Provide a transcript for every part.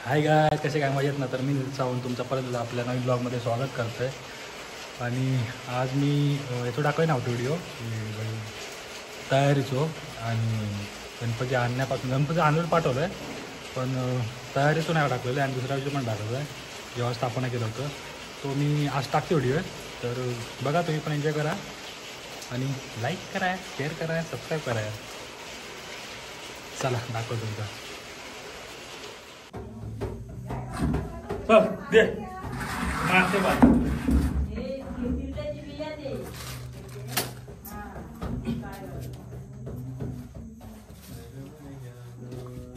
हाय गाय, कसे काय मजेत ना. तर मी सावंत तुमचा परत आपल्या नवीन ब्लॉगमध्ये स्वागत करतो आहे. आणि आज मी याचं टाकतोय ना व्हिडिओ तयारीचो. आणि गणपती आणण्यापासून गणपती आणून पाठवलं आहे, पण तयारीचं नाही टाकलेलं आहे. आणि दुसऱ्या दिवशी पण टाकलं आहे जेव्हा स्थापना केलं होतं, तो मी आज टाकते व्हिडिओ आहे. तर बघा, तुम्ही पण एन्जॉय करा आणि लाईक करा, शेअर करा, सबस्क्राईब करा. चला दाखव तुमचा दे मासे बात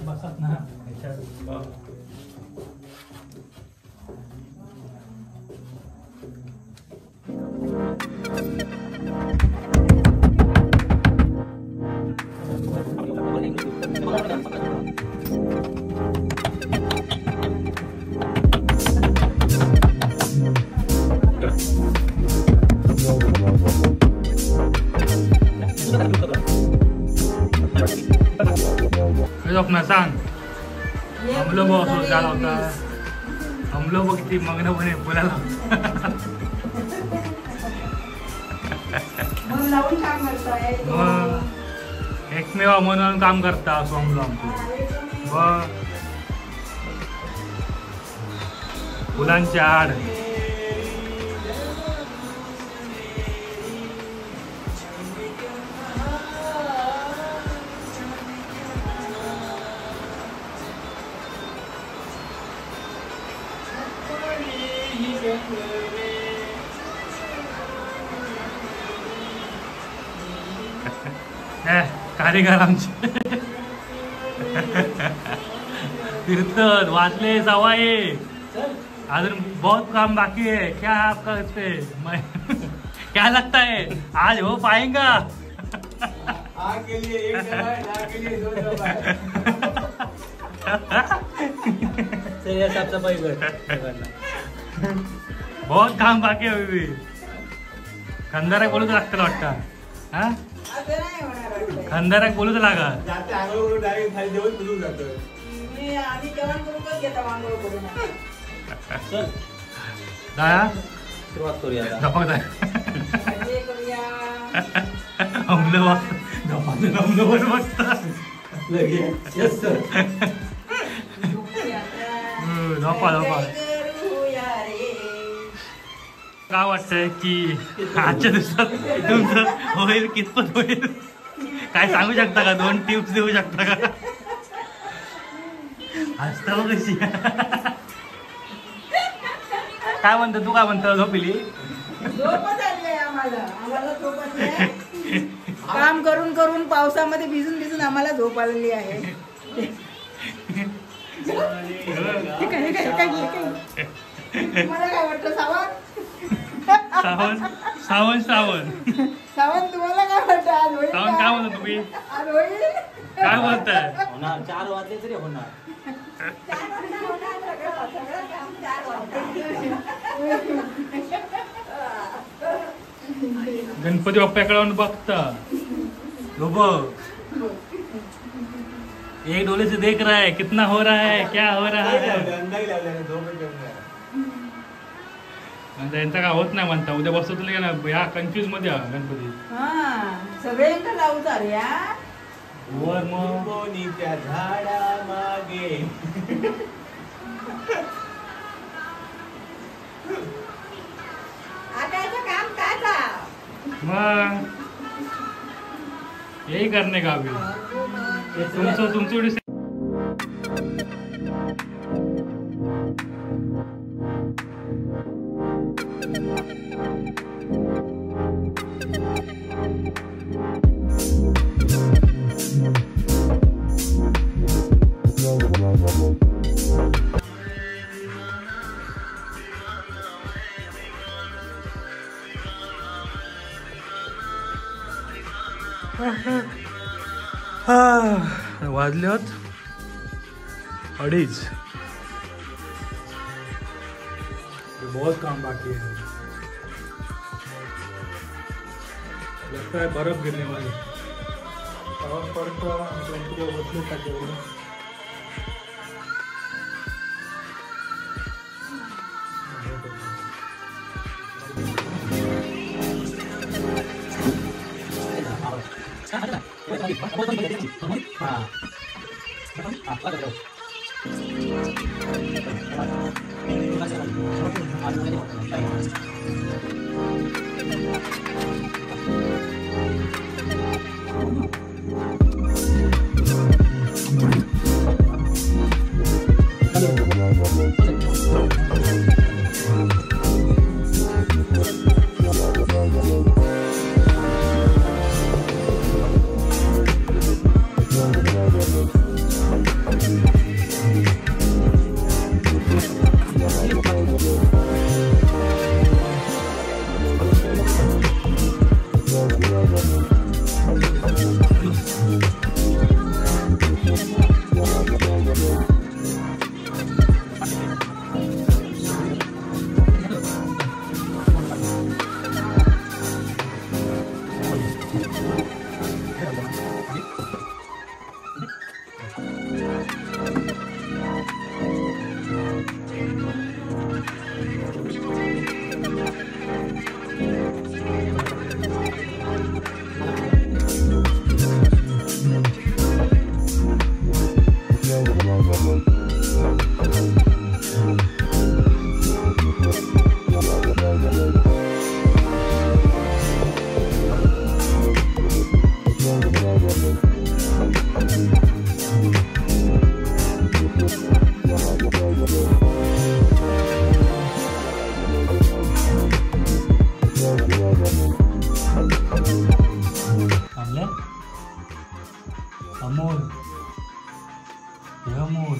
बसत ना अपना सांग. हम लोग झाला होता, हम लोग किती मग्न म्हणे बोलायला. एकमेवा म्हणून काम करता समजू आमचं फुलांची आड. कारीगर आमचे फिरत वाचले सवाई. अजून बहुत काम बाकी है. क्या आपका इस पे क्या लगता है आज हो पाएगा? के लिए एक दवाई, ना के लिए 2 दवाई. साफ सफाई करना. बहुत काम बाकी है अभी. खंदारा बोलू लागतं वाटतं. हा खंदारा बोलूच लागा. सुरुवात करूया. काय वाटतंय की आजच्या दिवसात तुमचं होईल, कितपत होईल, काय सांगू शकता का? 2 टिप्स देऊ शकता का? हसता कशी काय म्हणतो तू? काय म्हणतो? झोपली? काम करून करून पावसामध्ये भिजून भिजून आम्हाला झोप आलेली आहे. मला काय वाटतं सावंत? सावंत सावंत सावंत सावंत तुम्हाला काय वाटतं? आज होईल? सावंत काय म्हणतो तुम्ही? आज होईल? काय बोलताय? होणार 4 वाजले तरी होणार. गणपती बाप्पाकडे बघता लोबो एक डोले से देख रहा है कितना हो रहा है, क्या हो रहा है. त्यांचा काय होत नाही म्हणता. उद्या बसतो तुला ना ह्या कन्फ्युज मध्ये गणपती. सगळ्यांना लावतात या वर मग त्या झाडा मागे. काम काय मग यही करणे का अभी तुमची वाजले होत 2:30. बहुत काम बाकी है. लगता है बर्फ गिरने वाली. पाऊस पडतो गणपती बसले का जेवढं अमोल अमोल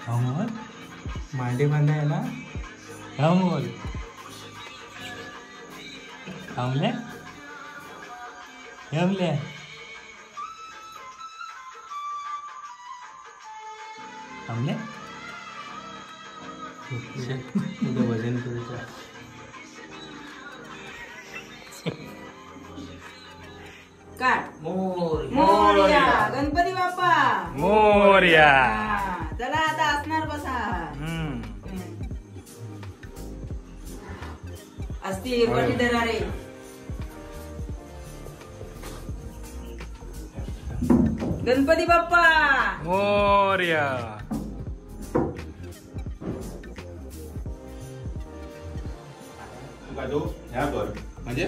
अमोल मांडी बांधाय ना अमोल अमले अमले अमले तुझं वजन तुझं काट मोर मोरया गणपती बाप्पा मोरया. हा, चला आता असणार बसा असती पटीधरा रे गणपती बाप्पा मोरया. ह्या कर म्हणजे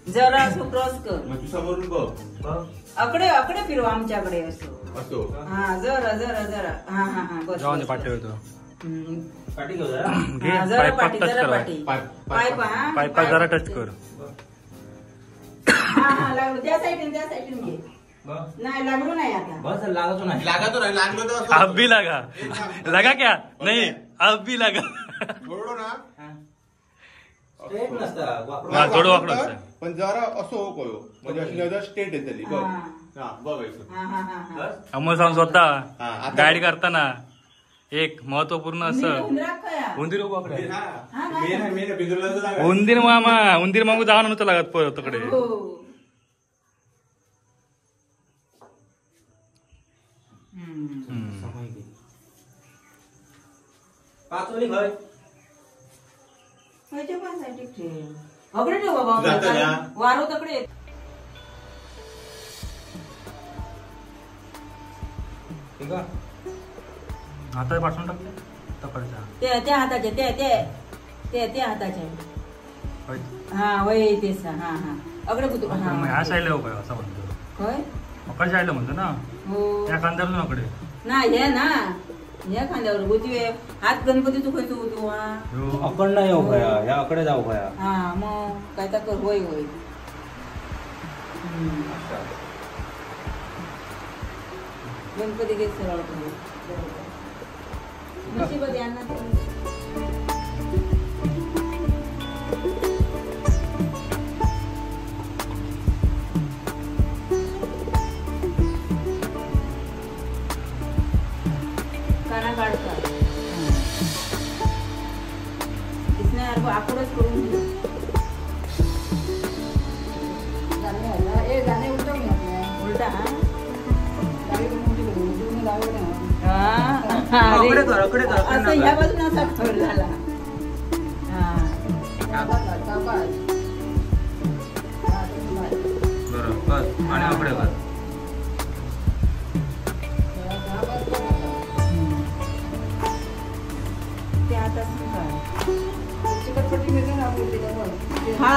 जरा असं क्रॉस कर मग तू समोरून बघ अकडे अकडे फिरवा आमच्याकडे असं असो हा जरा जरा जरा हा हा हा बस जाऊन बस, पाठी बस. होतो हम्म. पाठी घेऊ जरा घे हा, जरा पाईप पाठी टच जरा कर पाठी पाईप हा पाईप जरा टच कर. हा हा लागलो त्या साईडून घे नाही लागलो नाही आता बस लागतो नाही लागतो नाही लागलो तर अब भी लगा लगा क्या नहीं अब भी लगा. थोडं ना स्ट्रेट नसता हा, थोडं वाकडं असतं. पण जरा असं हो कयो म्हणजे अशी नजर स्ट्रेट येतली बघ हा. हा बघायचं हा हा हा हा अमोल सांग स्वतः हा, आता- गाईड करताना एक महत्वपूर्ण असं उंदराक खया. उंदीर उभा कडे मेन बिंदूला तर लागा. उंदीर मामा उंदीर मागू जावा नव्हतं लागत परत तिकडे. हो. हम्म. पाचोली खय खायच्या पण साठी ठेव अकडे ठेव बाबा जातं ना. वारो तकडे येत. ठीक आहे आता पाठवून टाकले तकडच्या त्या हाताचे त्या हाताचे हा वय तेच हा हा अकडे कुतू ह्या हा साईडला उभा आहे असं म्हणतो. होय अकडे साईडला म्हणतो ना हो त्या खांद्यावरून अकडे ना हे ना ह्या खांद्यावर उजवे हात गणपती तू खायचो तू हा अकड नाही येऊ खया ह्या अकडे जाऊ खया हा मग काय तर कर होय होय हम्म. गणपती घेत सरळ नशिबात यांना ते काना काढतात इसने यार आकडच करून दिलं. गाणे उलटा उलटा अकडे कर, अकडे कर, अकडे असं नका. ह्या बाजून असा खर झाला बरोबर बस आणि अकडे कर हा